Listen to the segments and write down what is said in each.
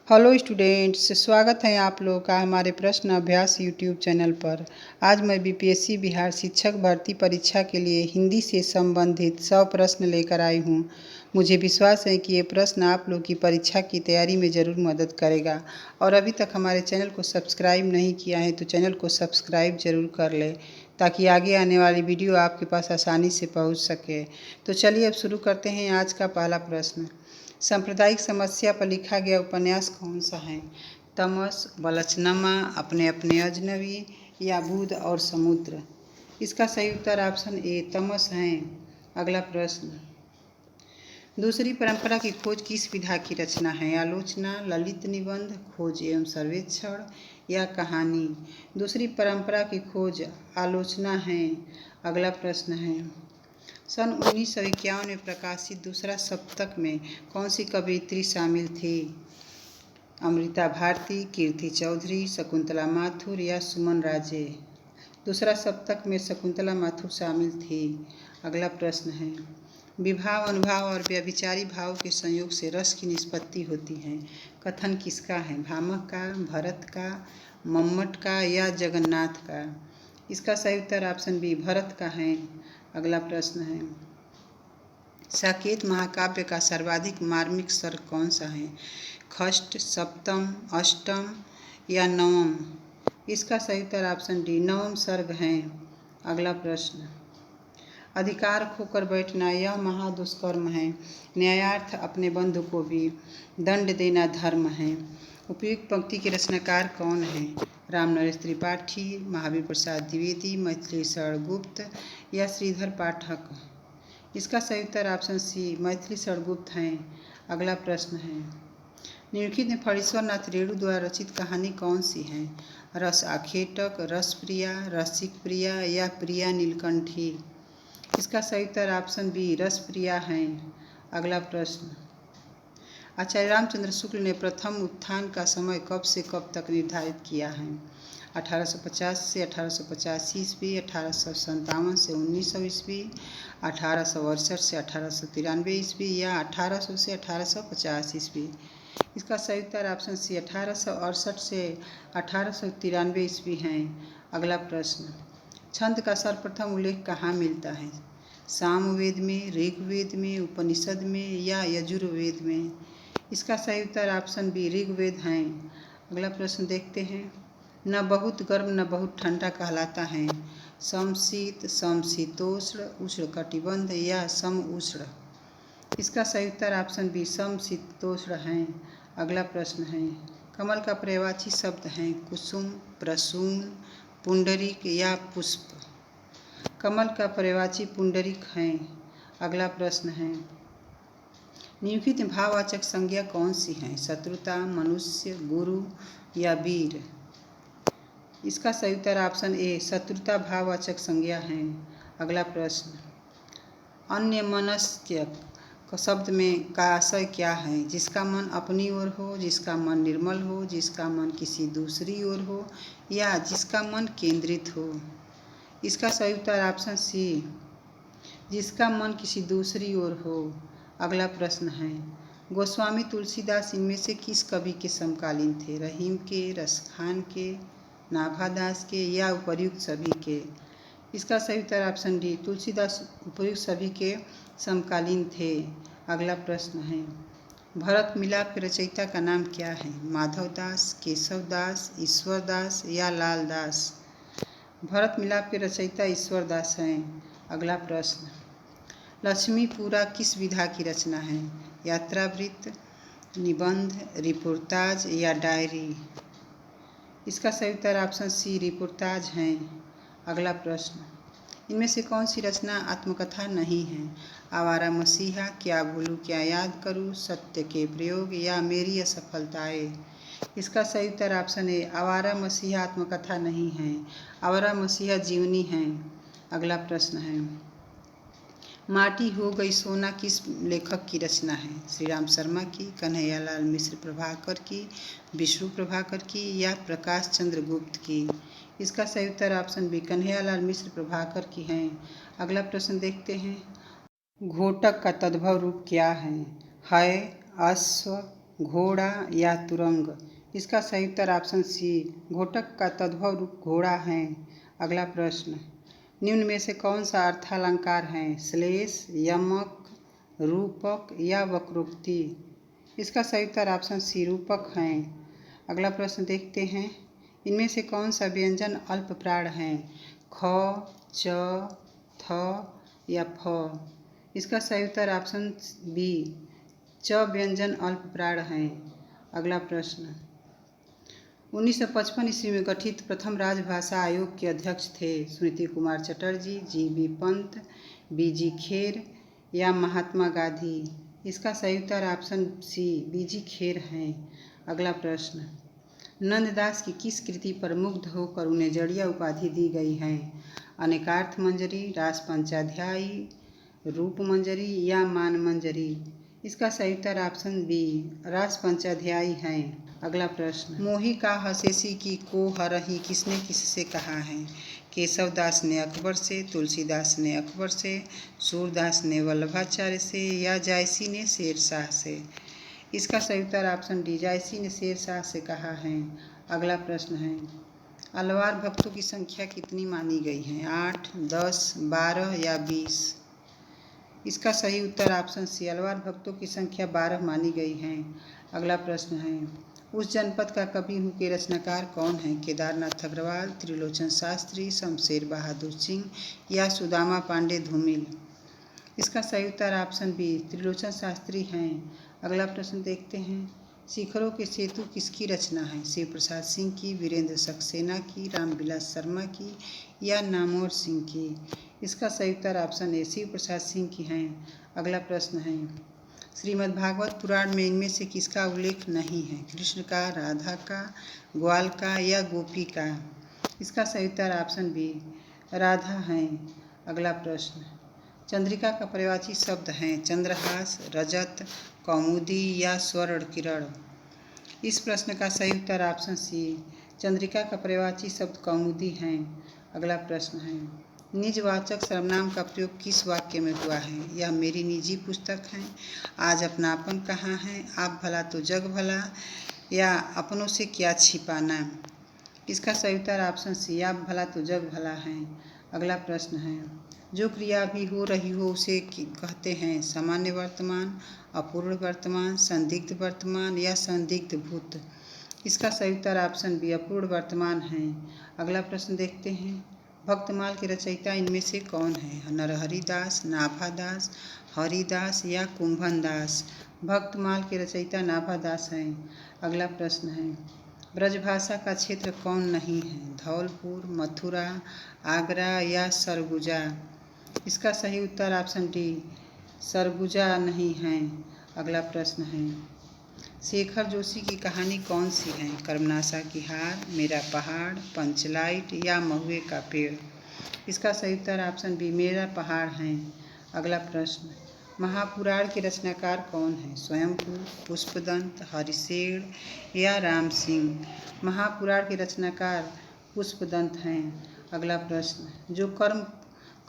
Hello students, स्वागत है आप लोगों का हमारे प्रश्न अभ्यास यूट्यूब चैनल पर। आज मैं बीपीएससी बिहार शिक्षक भर्ती परीक्षा के लिए हिंदी से संबंधित 100 प्रश्न लेकर आई हूँ। मुझे विश्वास है कि ये प्रश्न आप लोग की परीक्षा की तैयारी में ज़रूर मदद करेगा। और अभी तक हमारे चैनल को सब्सक्राइब नहीं किया है तो चैनल को सब्सक्राइब ज़रूर कर लें, ताकि आगे आने वाली वीडियो आपके पास आसानी से पहुँच सके। तो चलिए अब शुरू करते हैं आज का पहला प्रश्न। सांप्रदायिक समस्या पर लिखा गया उपन्यास कौन सा है? तमस, बलचनमा, अपने अपने अजनबी या बुध और समुद्र। इसका सही उत्तर ऑप्शन ए तमस है। अगला प्रश्न। दूसरी परंपरा की खोज किस विधा की रचना है? आलोचना, ललित निबंध, खोज एवं सर्वेक्षण या कहानी। दूसरी परंपरा की खोज आलोचना है। अगला प्रश्न है, सन 1951 में प्रकाशित दूसरा सप्तक में कौन सी कवयित्री शामिल थी? अमृता भारती, कीर्ति चौधरी, शकुंतला माथुर या सुमन राजे। दूसरा सप्तक में शकुंतला माथुर शामिल थी। अगला प्रश्न है, विभाव, अनुभाव और व्यभिचारी भाव के संयोग से रस की निष्पत्ति होती है। कथन किसका है? भामह का, भरत का, मम्मट का या जगन्नाथ का। इसका सही उत्तर ऑप्शन बी भरत का है। अगला प्रश्न है, साकेत महाकाव्य का सर्वाधिक मार्मिक सर्ग कौन सा है? खष्ट, सप्तम, अष्टम या नवम। इसका सही उत्तर ऑप्शन डी नवम सर्ग है। अगला प्रश्न, अधिकार खोकर बैठना यह महादुष्कर्म है। न्यायार्थ अपने बंधु को भी दंड देना धर्म है। उपयुक्त पंक्ति के रचनाकार कौन है? रामनरेश त्रिपाठी, महावीर प्रसाद द्विवेदी, मैथिली शरण गुप्त या श्रीधर पाठक। इसका सही उत्तर ऑप्शन सी मैथिली शरण गुप्त हैं। अगला प्रश्न है, निम्नलिखित में फणीश्वर नाथ रेणु द्वारा रचित कहानी कौन सी है? रस आखेटक, रस प्रिया, रसिक प्रिया या प्रिया नीलकंठी। इसका सही उत्तर ऑप्शन बी रस प्रिया है। अगला प्रश्न, आचार्य रामचंद्र शुक्ल ने प्रथम उत्थान का समय कब से कब तक निर्धारित किया है? 1850 से 1885 ईस्वी, 1857 से 1900 ईस्वी, 1868 से 1893 ईस्वी या 1800 से 1850 ईस्वी। इसका सही उत्तर ऑप्शन सी 1868 से 1893 ईस्वी हैं। अगला प्रश्न, छंद का सर्वप्रथम उल्लेख कहाँ मिलता है? सामवेद में, ऋग्वेद में, उपनिषद में या यजुर्वेद में। इसका सही उत्तर ऑप्शन बी ऋग्वेद हैं। अगला प्रश्न देखते हैं, न बहुत गर्म न बहुत ठंडा कहलाता है। समशीत, समशीतोष्ण, उष्ण कटिबंध या सम उष्ण। इसका सही उत्तर ऑप्शन बी समशीतोष्ण है। अगला प्रश्न है, कमल का पर्यायवाची शब्द हैं कुसुम, प्रसून, पुंडरीक या पुष्प। कमल का पर्यायवाची पुंडरीक है। अगला प्रश्न है, निम्नलिखित भाववाचक संज्ञा कौन सी है? शत्रुता, मनुष्य, गुरु या वीर। इसका सही उत्तर ऑप्शन ए शत्रुता भाववाचक संज्ञा है। अगला प्रश्न, अन्यमनस्क शब्द में का आशय क्या है? जिसका मन अपनी ओर हो, जिसका मन निर्मल हो, जिसका मन किसी दूसरी ओर हो या जिसका मन केंद्रित हो। इसका सही उत्तर ऑप्शन सी जिसका मन किसी दूसरी ओर हो। अगला प्रश्न है, गोस्वामी तुलसीदास इनमें से किस कवि के समकालीन थे? रहीम के, रसखान के, नाभादास के या उपर्युक्त सभी के। इसका सही उत्तर ऑप्शन डी तुलसीदास उपर्युक्त सभी के समकालीन थे। अगला प्रश्न है, भरत मिलाप के रचयिता का नाम क्या है? माधवदास, केशवदास, ईश्वरदास या लालदास। भरत मिलाप के रचयिता ईश्वरदास हैं। अगला प्रश्न, लक्ष्मीपुरा किस विधा की रचना है? यात्रावृत्त, निबंध, रिपोर्टाज या डायरी। इसका सही उत्तर ऑप्शन सी रिपोर्टाज हैं। अगला प्रश्न, इनमें से कौन सी रचना आत्मकथा नहीं है? आवारा मसीहा, क्या भूलूं क्या याद करूं, सत्य के प्रयोग या मेरी असफलताएं। इसका सही उत्तर ऑप्शन ए आवारा मसीहा आत्मकथा नहीं है। आवारा मसीहा जीवनी है। अगला प्रश्न है, माटी हो गई सोना किस लेखक की रचना है? श्री राम शर्मा की, कन्हैयालाल मिश्र प्रभाकर की, विष्णु प्रभाकर की या प्रकाश चंद्र गुप्त की। इसका सही उत्तर ऑप्शन बी कन्हैयालाल मिश्र प्रभाकर की हैं। अगला प्रश्न देखते हैं, घोटक का तद्भव रूप क्या है? है, अश्व, घोड़ा या तुरंग। इसका सही उत्तर ऑप्शन सी, घोटक का तद्भव रूप घोड़ा है। अगला प्रश्न, निम्न में से कौन सा अर्थालंकार है? श्लेष, यमक, रूपक या वक्रोक्ति। इसका सही उत्तर ऑप्शन सी, रूपक है। अगला प्रश्न देखते हैं, इनमें से कौन सा व्यंजन अल्प प्राण है? ख, च, थ या फ। इसका सही उत्तर ऑप्शन बी, च व्यंजन अल्प प्राण है। अगला प्रश्न, 1955 ईस्वी में गठित प्रथम राजभाषा आयोग के अध्यक्ष थे? स्मृति कुमार चटर्जी, जी.बी. पंत, बी.जी. खेर या महात्मा गांधी। इसका सही उत्तर ऑप्शन सी, बी.जी. खेर है। अगला प्रश्न, नंददास की किस कृति पर मुग्ध होकर उन्हें जड़िया उपाधि दी गई है? अनेकार्थ मंजरी, रास पंचाध्यायी, रूप मंजरी या मान मंजरी। इसका सही उत्तर ऑप्शन बी, रास पंचाध्यायी है। अगला प्रश्न, मोही का हसेसी की को हरही किसने किससे कहा है? केशव दास ने अकबर से, तुलसीदास ने अकबर से, सूरदास ने वल्लभाचार्य से या जायसी ने शेरशाह से। इसका सही उत्तर ऑप्शन डी, जायसी ने शेरशाह से कहा है। अगला प्रश्न है, अलवार भक्तों की संख्या कितनी मानी गई है? 8, 10, 12 या 20। इसका सही उत्तर ऑप्शन सी, अलवार भक्तों की संख्या 12 मानी गई है। अगला प्रश्न है, उस जनपद का कवि हूँ के रचनाकार कौन है? केदारनाथ अग्रवाल, त्रिलोचन शास्त्री, शमशेर बहादुर सिंह या सुदामा पांडे धूमिल। इसका सही उत्तर ऑप्शन बी, त्रिलोचन शास्त्री हैं। अगला प्रश्न देखते हैं, शिखरों के सेतु किसकी रचना है? शिव प्रसाद सिंह की, वीरेंद्र सक्सेना की, रामविलास शर्मा की या नामवर सिंह की। इसका सही उत्तर ऑप्शन ए, शिव प्रसाद सिंह की हैं। अगला प्रश्न है, श्रीमद्भागवत पुराण में इनमें से किसका उल्लेख नहीं है? कृष्ण का, राधा का, ग्वाल का या गोपी का। इसका सही उत्तर ऑप्शन बी, राधा है। अगला प्रश्न, चंद्रिका का पर्यायवाची शब्द हैं? चंद्रहास, रजत, कौमुदी या स्वर्ण किरण। इस प्रश्न का सही उत्तर ऑप्शन सी, चंद्रिका का पर्यायवाची शब्द कौमुदी हैं। अगला प्रश्न है, निजवाचक सर्वनाम का प्रयोग किस वाक्य में हुआ है? यह मेरी निजी पुस्तक है, आज अपनापन कहाँ है, आप भला तो जग भला या अपनों से क्या छिपाना। इसका सही उत्तर ऑप्शन सी, आप भला तो जग भला है। अगला प्रश्न है, जो क्रिया अभी हो रही हो उसे कहते हैं? सामान्य वर्तमान, अपूर्ण वर्तमान, संदिग्ध वर्तमान या संदिग्ध भूत। इसका सही उत्तर ऑप्शन बी, अपूर्ण वर्तमान है। अगला प्रश्न देखते हैं, भक्तमाल के रचयिता इनमें से कौन है? नरहरि दास, नाभादास, हरिदास या कुंभन दास। भक्तमाल के रचयिता नाभादास हैं। अगला प्रश्न है, ब्रजभाषा का क्षेत्र कौन नहीं है? धौलपुर, मथुरा, आगरा या सरगुजा। इसका सही उत्तर ऑप्शन डी, सरगुजा नहीं है। अगला प्रश्न है, शेखर जोशी की कहानी कौन सी है? कर्मनाशा की हार, मेरा पहाड़, पंचलाइट या महुए का पेड़। इसका सही उत्तर ऑप्शन बी, मेरा पहाड़ है। अगला प्रश्न, महापुराण के रचनाकार कौन है? स्वयंभू, पुष्पदंत, हरिशेण या राम सिंह। महापुराण के रचनाकार पुष्पदंत हैं। अगला प्रश्न, जो कर्म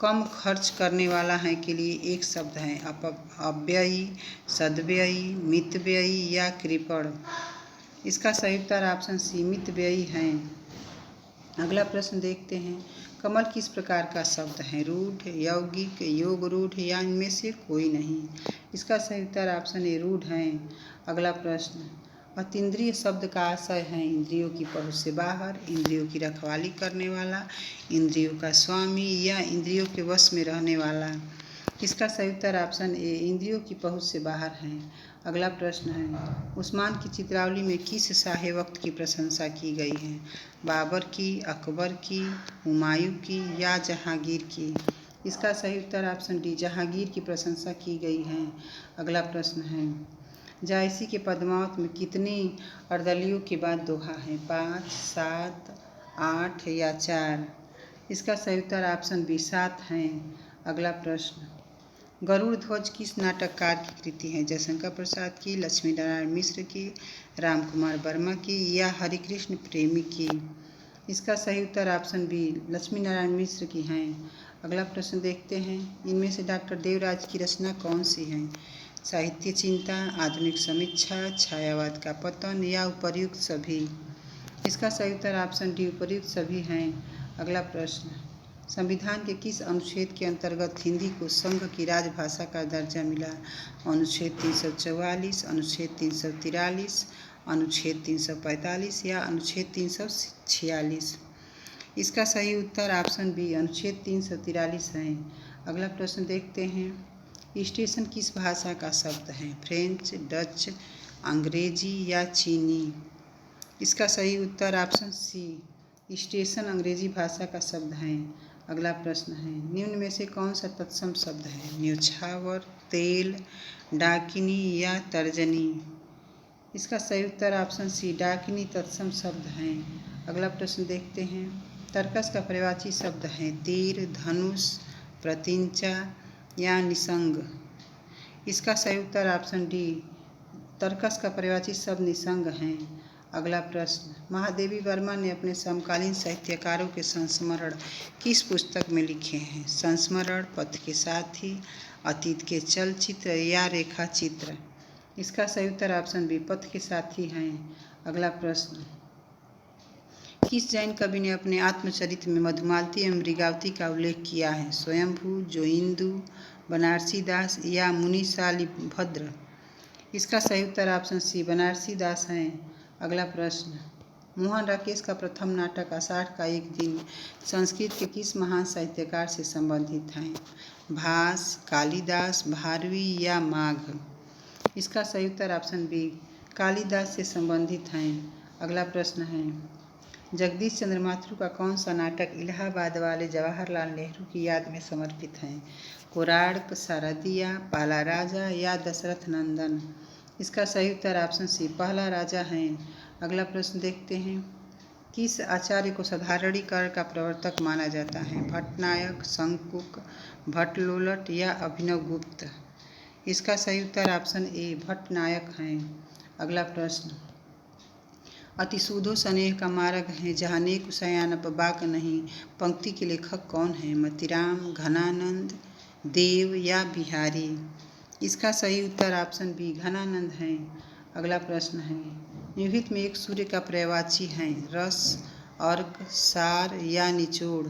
कम खर्च करने वाला है के लिए एक शब्द है? अव्ययी, सद्व्ययी, मितव्ययी या कृपण। इसका सही उत्तर ऑप्शन सी, मितव्ययी है। अगला प्रश्न देखते हैं, कमल किस प्रकार का शब्द है? रूढ़, यौगिक, योग रूढ़ या इनमें से कोई नहीं। इसका सही उत्तर ऑप्शन ए, रूढ़ है। अगला प्रश्न, अतीन्द्रिय शब्द का आशय है? इंद्रियों की पहुँच से बाहर, इंद्रियों की रखवाली करने वाला, इंद्रियों का स्वामी या इंद्रियों के वश में रहने वाला। इसका सही उत्तर ऑप्शन ए, इंद्रियों की पहुँच से बाहर है। अगला प्रश्न है, उस्मान की चित्रावली में किस शाह वक्त की प्रशंसा की गई है? बाबर की, अकबर की, हुमायूं की या जहांगीर की। इसका सही उत्तर ऑप्शन डी, जहांगीर की प्रशंसा की गई है। अगला प्रश्न है, जायसी के पद्मावत में कितनी अर्दलियों के बाद दोहा है? 5, 7, 8 या 4। इसका सही उत्तर ऑप्शन बी, 7 है। अगला प्रश्न, गरुड़ ध्वज किस नाटककार की कृति है? जयशंकर प्रसाद की, लक्ष्मी नारायण मिश्र की, रामकुमार वर्मा की या हरिकृष्ण प्रेमी की। इसका सही उत्तर ऑप्शन बी, लक्ष्मी नारायण मिश्र की हैं। अगला प्रश्न देखते हैं, इनमें से डॉक्टर देवराज की रचना कौन सी है? साहित्य चिंता, आधुनिक समीक्षा, छायावाद का पतन या उपर्युक्त सभी। इसका सही उत्तर ऑप्शन डी उपर्युक्त सभी हैं। अगला प्रश्न, संविधान के किस अनुच्छेद के अंतर्गत हिंदी को संघ की राजभाषा का दर्जा मिला? अनुच्छेद 344, अनुच्छेद 343, अनुच्छेद 345 या अनुच्छेद 346? इसका सही उत्तर ऑप्शन बी अनुच्छेद 343 है। अगला प्रश्न देखते हैं, स्टेशन किस भाषा का शब्द है? फ्रेंच, डच, अंग्रेजी या चीनी? इसका सही उत्तर ऑप्शन सी स्टेशन अंग्रेजी भाषा का शब्द है। अगला प्रश्न है, निम्न में से कौन सा तत्सम शब्द है? न्योछावर, तेल, डाकिनी या तर्जनी? इसका सही उत्तर ऑप्शन सी डाकिनी तत्सम शब्द है। अगला प्रश्न देखते हैं, तर्कस का पर्यायवाची शब्द है तीर, धनुष, प्रतिंचा या निसंग? इसका सही उत्तर ऑप्शन डी तर्कस का पर्यायवाची शब्द निसंग है। अगला प्रश्न, महादेवी वर्मा ने अपने समकालीन साहित्यकारों के संस्मरण किस पुस्तक में लिखे हैं? संस्मरण, पथ के साथी, अतीत के चलचित्र या रेखा चित्र? इसका सही उत्तर ऑप्शन बी पथ के साथी हैं। अगला प्रश्न, किस जैन कवि ने अपने आत्मचरित्र में मधुमालती एवं मृगावती का उल्लेख किया है? स्वयंभू, जोइंदू, बनारसी दास या मुनि शालिभद्र? इसका सही उत्तर ऑप्शन सी बनारसी दास हैं। अगला प्रश्न, मोहन राकेश का प्रथम नाटक आषाढ़ का एक दिन संस्कृत के किस महान साहित्यकार से संबंधित है? भास, कालिदास, भारवी या माघ? इसका सही उत्तर ऑप्शन बी कालिदास से संबंधित हैं। अगला प्रश्न है, जगदीश चंद्र माथुर का कौन सा नाटक इलाहाबाद वाले जवाहरलाल नेहरू की याद में समर्पित है? कोराड़, सारदिया, पहला राजा या दशरथ नंदन? इसका सही उत्तर ऑप्शन सी पहला राजा है। अगला प्रश्न देखते हैं, किस आचार्य को साधारणीकरण का प्रवर्तक माना जाता है? भट्टनायक, शंकुक, भट्टलोलट या अभिनवगुप्त? इसका सही उत्तर ऑप्शन ए भट्टनायक हैं। अगला प्रश्न, अतिशूधो स्नेह का मार्ग है जहाँ नेक सयानप बाक नहीं, पंक्ति के लेखक कौन है? मतिराम, घनानंद, देव या बिहारी? इसका सही उत्तर ऑप्शन बी घनानंद है। अगला प्रश्न है, निम्नलिखित में एक सूर्य का पर्यायवाची है? रस, अर्क, सार या निचोड़?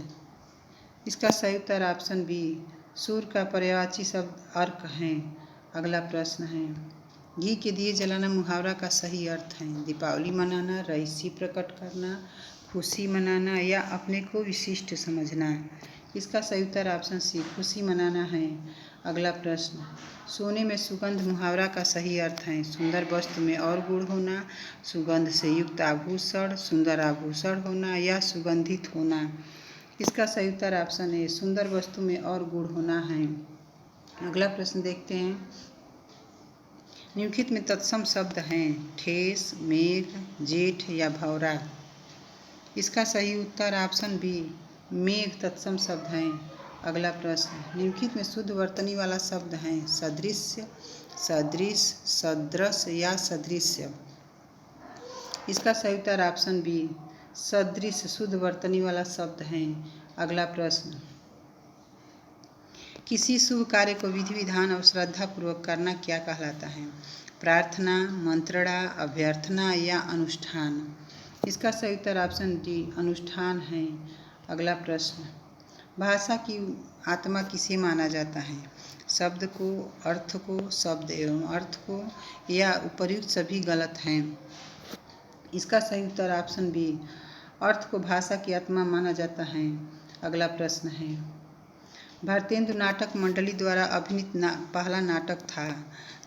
इसका सही उत्तर ऑप्शन बी सूर्य का पर्यायवाची शब्द अर्क है। अगला प्रश्न है, घी के दिए जलाना मुहावरा का सही अर्थ है? दीपावली मनाना, रईसी प्रकट करना, खुशी मनाना या अपने को विशिष्ट समझना? इसका सही उत्तर ऑप्शन सी खुशी मनाना है। अगला प्रश्न, सोने में सुगंध मुहावरा का सही अर्थ है? सुंदर वस्तु में और गुण होना, सुगंध से युक्त आभूषण, सुंदर आभूषण होना या सुगंधित होना? इसका सही उत्तर ऑप्शन ए सुंदर वस्तु में और गुण होना है। अगला प्रश्न देखते हैं, निम्नलिखित में तत्सम शब्द हैं? ठेस, मेघ, जेठ या भौरा? इसका सही उत्तर ऑप्शन बी मेघ तत्सम शब्द हैं। अगला प्रश्न, निम्नलिखित में शुद्ध वर्तनी वाला शब्द हैं? सदृश्य, सदृश, सदृश या सदृश्य? इसका सही उत्तर ऑप्शन बी सदृश शुद्ध वर्तनी वाला शब्द हैं। अगला प्रश्न, किसी शुभ कार्य को विधि विधान और श्रद्धा पूर्वक करना क्या कहलाता है? प्रार्थना, मंत्रणा, अभ्यर्थना या अनुष्ठान? इसका सही उत्तर ऑप्शन डी अनुष्ठान है। अगला प्रश्न, भाषा की आत्मा किसे माना जाता है? शब्द को, अर्थ को, शब्द एवं अर्थ को या उपर्युक्त सभी गलत हैं? इसका सही उत्तर ऑप्शन बी अर्थ को भाषा की आत्मा माना जाता है। अगला प्रश्न है, भारतेंदु नाटक मंडली द्वारा अभिनीत पहला नाटक था?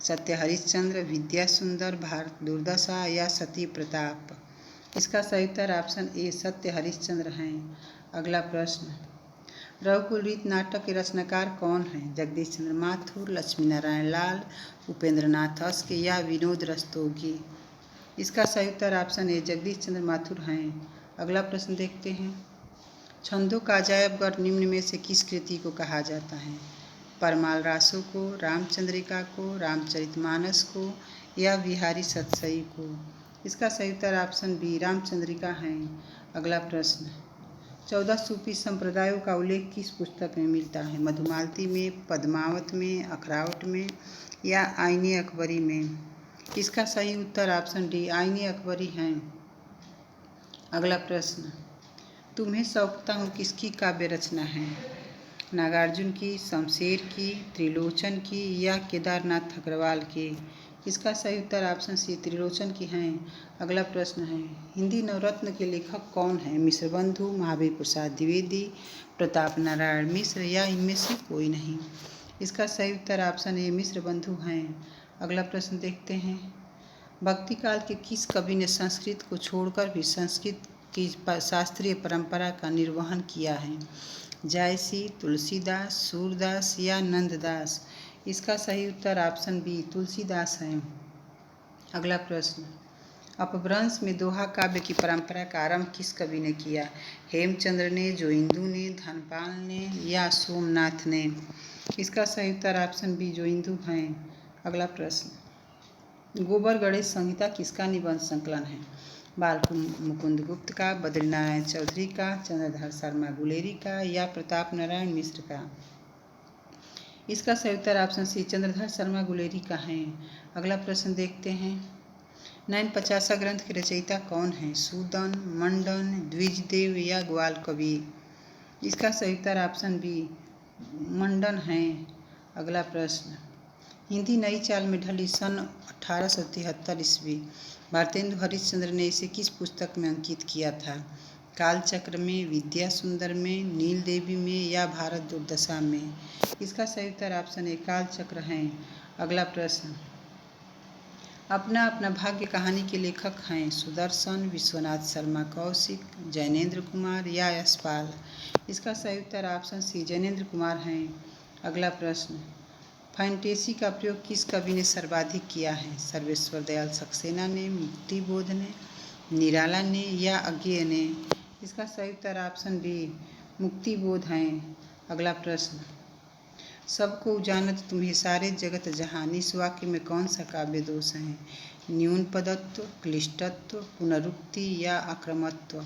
सत्य हरिश्चंद्र, विद्या सुंदर, भारत दुर्दशा या सती प्रताप? इसका सही उत्तर ऑप्शन ए सत्य हरिश्चंद्र हैं। अगला प्रश्न, रघुकुल रीत नाटक के रचनाकार कौन हैं? जगदीश चंद्र माथुर, लक्ष्मी नारायण लाल, उपेंद्र नाथ अस्क या विनोद रस्तोगी? इसका सही उत्तर ऑप्शन ए जगदीश चंद्र माथुर हैं। अगला प्रश्न देखते हैं, छंदों का अजायबगढ़ निम्न में से किस कृति को कहा जाता है? परमाल रासों को, रामचंद्रिका को, रामचरितमानस को या बिहारी सतसई को? इसका सही उत्तर ऑप्शन बी रामचंद्रिका हैं। अगला प्रश्न, 14 सूफी संप्रदायों का उल्लेख किस पुस्तक में मिलता है? मधुमालती में, पद्मावत में, अखरावट में या आईने अकबरी में? इसका सही उत्तर ऑप्शन डी आईने अकबरी है। अगला प्रश्न, तुम्हें सौंपता हूँ किसकी काव्य रचना है? नागार्जुन की, शमशेर की, त्रिलोचन की या केदारनाथ अग्रवाल की? इसका सही उत्तर ऑप्शन सी त्रिलोचन की हैं। अगला प्रश्न है, हिंदी नवरत्न के लेखक कौन हैं? मिश्रबंधु, महावीर प्रसाद द्विवेदी, प्रताप नारायण मिश्र या इनमें से कोई नहीं? इसका सही उत्तर ऑप्शन ए मिश्रबंधु हैं। अगला प्रश्न देखते हैं, भक्ति काल के किस कवि ने संस्कृत को छोड़कर भी संस्कृत की शास्त्रीय परंपरा का निर्वहन किया है? जायसी, तुलसीदास, सूरदास या नंददास? इसका सही उत्तर ऑप्शन बी तुलसीदास है। अगला प्रश्न, अपभ्रंश में दोहा काव्य की परंपरा का आरंभ किस कवि ने किया? हेमचंद्र ने, जोइंदू ने, धनपाल ने या सोमनाथ ने? इसका सही उत्तर ऑप्शन बी जोइंदू हैं। अगला प्रश्न, गोबर गणेश संहिता किसका निबंध संकलन है? बाल मुकुंद गुप्त का, बद्रीनारायण चौधरी का, चंद्रधर शर्मा गुलेरी का या प्रताप नारायण मिश्र का? इसका सही उत्तर ऑप्शन सी चंद्रधर शर्मा गुलेरी का है। अगला प्रश्न देखते हैं, नयन पचासा ग्रंथ के रचयिता कौन हैं? सूदन, मंडन, द्विजदेव या ग्वाल कवि? इसका सही उत्तर ऑप्शन बी मंडन है। अगला प्रश्न, हिंदी नई चाल में ढली सन 1873 ईस्वी। भारतेंदु हरिश्चंद्र ने इसे किस पुस्तक में अंकित किया था? कालचक्र में, विद्या सुंदर में, नील देवी में या भारत दुर्दशा में? इसका सही उत्तर ऑप्शन ए कालचक्र है। अगला प्रश्न, अपना अपना भाग्य कहानी के लेखक हैं? सुदर्शन, विश्वनाथ शर्मा कौशिक, जैनेन्द्र कुमार या यशपाल? इसका सही उत्तर ऑप्शन सी जैनेन्द्र कुमार हैं। अगला प्रश्न, फैंटेसी का प्रयोग किस कवि ने सर्वाधिक किया है? सर्वेश्वर दयाल सक्सेना ने, मुक्तिबोध ने, निराला ने या अज्ञेय ने? इसका सही उत्तर ऑप्शन बी मुक्तिबोध हैं। अगला प्रश्न, सबको उजानत तुम्हें सारे जगत जहान, इस वाक्य में कौन सा काव्य दोष है? न्यून पदत्व, क्लिष्टत्व, पुनरुक्ति या आक्रमत्व?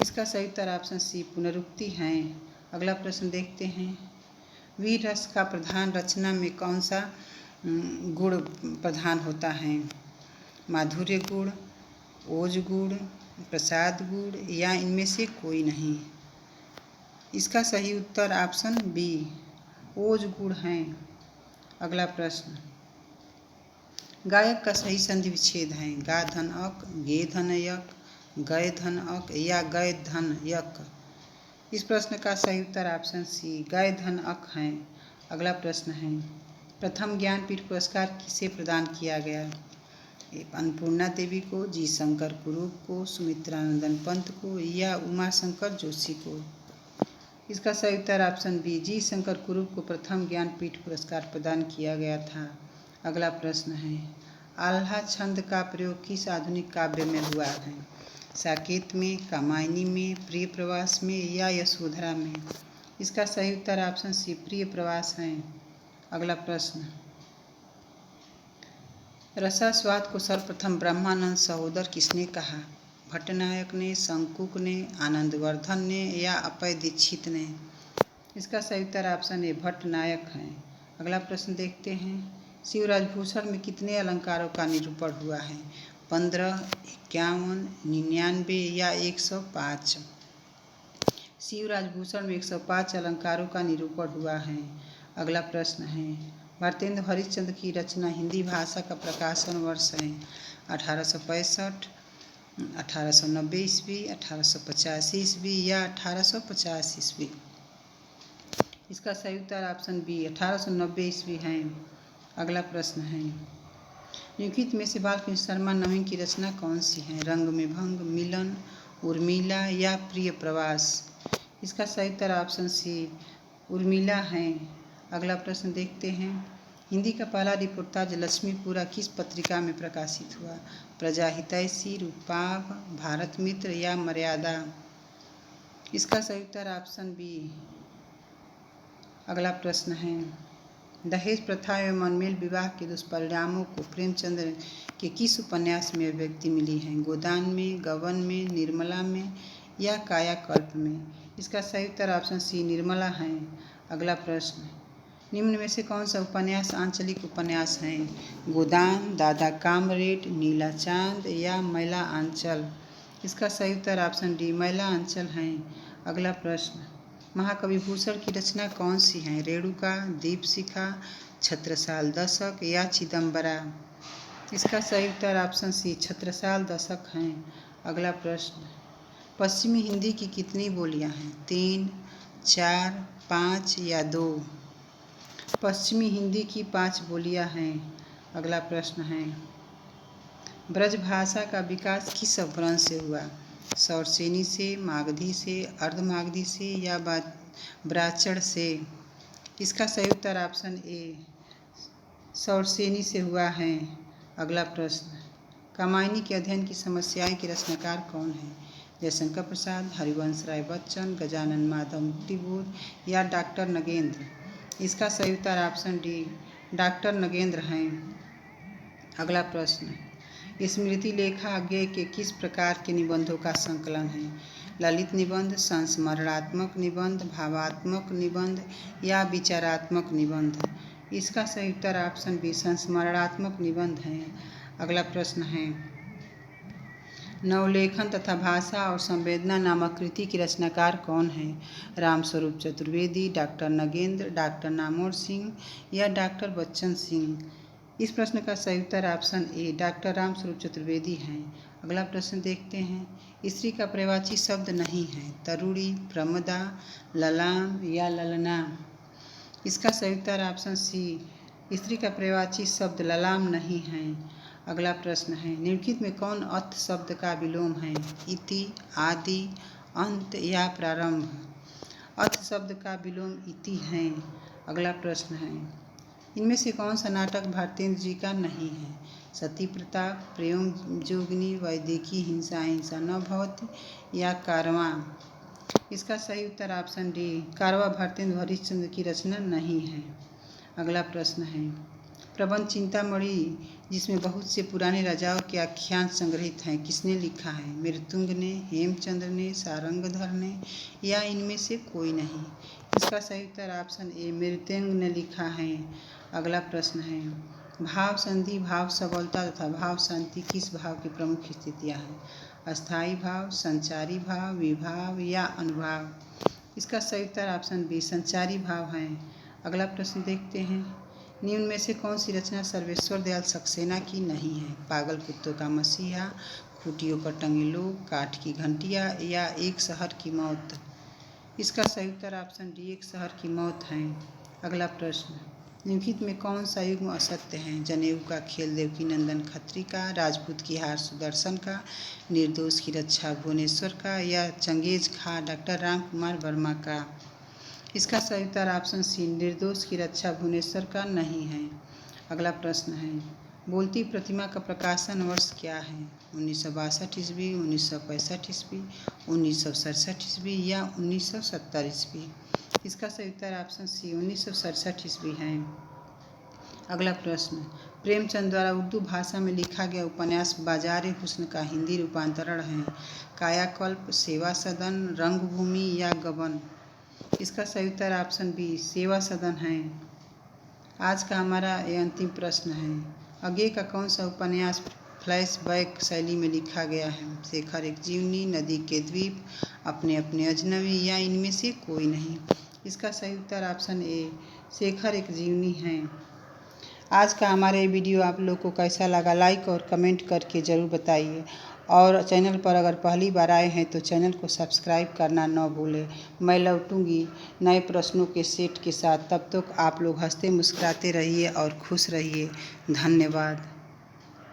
इसका सही उत्तर ऑप्शन सी पुनरुक्ति हैं। अगला प्रश्न देखते हैं, वीर रस का प्रधान रचना में कौन सा गुण प्रधान होता है? माधुर्य गुण, ओज गुण, प्रसाद गुण या इनमें से कोई नहीं? इसका सही उत्तर ऑप्शन बी ओज गुण हैं। अगला प्रश्न, गायक का सही संधि विच्छेद है? गा धन अक, गे धन यक, गय धन अक या गय धन यक? इस प्रश्न का सही उत्तर ऑप्शन सी गय धन अक हैं। अगला प्रश्न है, प्रथम ज्ञानपीठ पुरस्कार किसे प्रदान किया गया? अन्नपूर्णा देवी को, जी शंकर कुरूप को, सुमित्रानंदन पंत को या उमाशंकर जोशी को? इसका सही उत्तर ऑप्शन बी जी शंकर कुरूप को प्रथम ज्ञानपीठ पुरस्कार प्रदान किया गया था। अगला प्रश्न है, आल्हा छंद का प्रयोग किस आधुनिक काव्य में हुआ है? साकेत में, कामायनी में, प्रिय प्रवास में या यशोधरा में? इसका सही उत्तर ऑप्शन सी प्रिय प्रवास है। अगला प्रश्न, रसास्वाद को सर्वप्रथम ब्रह्मानंद सहोदर किसने कहा? भट्टनायक ने, शंकुक ने, आनंदवर्धन ने या अपय दीक्षित ने? इसका सही उत्तर ऑप्शन ए भट्टनायक है। अगला प्रश्न देखते हैं, शिवराजभूषण में कितने अलंकारों का निरूपण हुआ है? 15, 51, 99 या 105? शिवराजभूषण में 105 अलंकारों का निरूपण हुआ है। अगला प्रश्न है, भारतेंदु हरिश्चंद्र की रचना हिंदी भाषा का प्रकाशन वर्ष है? 1865, 1890 ईस्वी, 1885 ईस्वी या 1850 ईस्वी? इसका सही उत्तर ऑप्शन बी 1890 ईस्वी है। अगला प्रश्न है, निम्नलिखित में से बालकृष्ण शर्मा नवीन की रचना कौन सी है? रंग में भंग, मिलन, उर्मिला या प्रिय प्रवास? इसका सही उत्तर ऑप्शन सी उर्मिला है। अगला प्रश्न देखते हैं, हिंदी का पहला रिपोर्टाज लक्ष्मीपुरा किस पत्रिका में प्रकाशित हुआ? प्रजाहितैषी, रूपाभ, भारत मित्र या मर्यादा? इसका सही उत्तर ऑप्शन बी। अगला प्रश्न है, दहेज प्रथा एवं अनमेल विवाह के दुष्परिणामों को प्रेमचंद्र के किस उपन्यास में अभिव्यक्ति मिली है? गोदान में, गबन में, निर्मला में या कायाकल्प में? इसका सही उत्तर ऑप्शन सी निर्मला है। अगला प्रश्न, निम्न में से कौन सा उपन्यास आंचलिक उपन्यास है? गोदान, दादा कामरेड, नीला चांद या मैला आंचल? इसका सही उत्तर ऑप्शन डी मैला आंचल है। अगला प्रश्न, महाकवि भूषण की रचना कौन सी है? रेणुका, दीपशिखा, छत्रसाल दशक या चिदम्बरा? इसका सही उत्तर ऑप्शन सी छत्रसाल दशक है। अगला प्रश्न, पश्चिमी हिंदी की कितनी बोलियां हैं? 3, 4, 5 या 2? पश्चिमी हिंदी की 5 बोलियां हैं। अगला प्रश्न है, ब्रजभाषा का विकास किस अपभ्रंश से हुआ? शौरसेनी से, मागधी से, अर्धमागधी से या ब्राह्मण से? इसका सही उत्तर ऑप्शन ए शौरसेनी से हुआ है। अगला प्रश्न, कामायनी के अध्ययन की समस्याएं के रचनाकार कौन हैं? जयशंकर प्रसाद, हरिवंश राय बच्चन, गजानन माधव मुक्तिबोध या डॉक्टर नगेंद्र? इसका सही उत्तर ऑप्शन डी डॉक्टर नगेंद्र हैं। अगला प्रश्न, स्मृति लेखा अज्ञेय के किस प्रकार के निबंधों का संकलन है? ललित निबंध, संस्मरणात्मक निबंध, भावात्मक निबंध या विचारात्मक निबंध? इसका सही उत्तर ऑप्शन बी संस्मरणात्मक निबंध है। अगला प्रश्न है, नवलेखन तथा भाषा और संवेदना नामक कृति की रचनाकार कौन है? रामस्वरूप चतुर्वेदी, डॉक्टर नगेंद्र, डॉक्टर नामोर सिंह या डॉक्टर बच्चन सिंह? इस प्रश्न का सही उत्तर option A doctor Ramswarup Chaturvedi हैं। अगला प्रश्न देखते हैं, स्त्री का पर्यायवाची शब्द नहीं है? तरुणी, प्रमदा, ललाम या ललना? इसका सही उत्तर ऑप्शन सी स्त्री का पर्यायवाची शब्द ललाम नहीं है। अगला प्रश्न है, निम्नलिखित में कौन अथ शब्द का विलोम है? इति, आदि, अंत या प्रारंभ? अथ शब्द का विलोम इति है। अगला प्रश्न है, इनमें से कौन सा नाटक भारतेंद्र जी का नहीं है? सती प्रताप, प्रेम जोगिनी, वैदेकी हिंसा हिंसा न भवति या कारवां? इसका सही उत्तर ऑप्शन डी कारवां भारतेंद्र हरिश्चंद्र की रचना नहीं है। अगला प्रश्न है, प्रबंध चिंतामणि जिसमें बहुत से पुराने राजाओं के आख्यान संग्रहित हैं, किसने लिखा है? मृत्युंग ने, हेमचंद्र ने, सारंगधर ने या इनमें से कोई नहीं? इसका सही उत्तर ऑप्शन ए मृत्युंग ने लिखा है। अगला प्रश्न है, भाव संधि, भाव सबलता तथा भाव शांति किस भाव की प्रमुख स्थितियां हैं? अस्थायी भाव, संचारी भाव, विभाव या अनुभाव? इसका सही उत्तर ऑप्शन बी संचारी भाव है। अगला प्रश्न देखते हैं, निम्न में से कौन सी रचना सर्वेश्वर दयाल सक्सेना की नहीं है? पागल कुत्तों का मसीहा, खूंटियों पर टंगे लोग, काठ की घंटियाँ या एक शहर की मौत? इसका सही उत्तर ऑप्शन डी एक शहर की मौत है। अगला प्रश्न, निम्नलिखित में कौन सा युग्म असत्य है? जनेऊ का खेल देवकी नंदन खत्री का, राजपूत की हार सुदर्शन का, निर्दोष की रक्षा भुवनेश्वर का या चंगेज खा डॉक्टर राम कुमार वर्मा का? इसका सही उत्तर ऑप्शन सी निर्दोष की रक्षा भुवनेश्वर का नहीं है। अगला प्रश्न है, बोलती प्रतिमा का प्रकाशन वर्ष क्या है? 1962 ईस्वी, 1965 ईस्वी, 1967 ईस्वी या 1970 ईस्वी? इसका सही उत्तर ऑप्शन सी 1967 ईस्वी है। अगला प्रश्न, प्रेमचंद द्वारा उर्दू भाषा में लिखा गया उपन्यास बाजार हुस्न का हिंदी रूपांतरण है? कायाकल्प, सेवा सदन, रंगभूमि या गबन? इसका सही उत्तर ऑप्शन बी सेवा सदन है। आज का हमारा ये अंतिम प्रश्न है, अज्ञेय का कौन सा उपन्यास फ्लैशबैक शैली में लिखा गया है? शेखर एक जीवनी, नदी के द्वीप, अपने अपने अजनबी या इनमें से कोई नहीं? इसका सही उत्तर ऑप्शन ए शेखर एक जीवनी है। आज का हमारा ये वीडियो आप लोग को कैसा लगा, लाइक और कमेंट करके ज़रूर बताइए, और चैनल पर अगर पहली बार आए हैं तो चैनल को सब्सक्राइब करना न भूलें। मैं लौटूंगी नए प्रश्नों के सेट के साथ, तब तक आप लोग हंसते मुस्कुराते रहिए और खुश रहिए। धन्यवाद।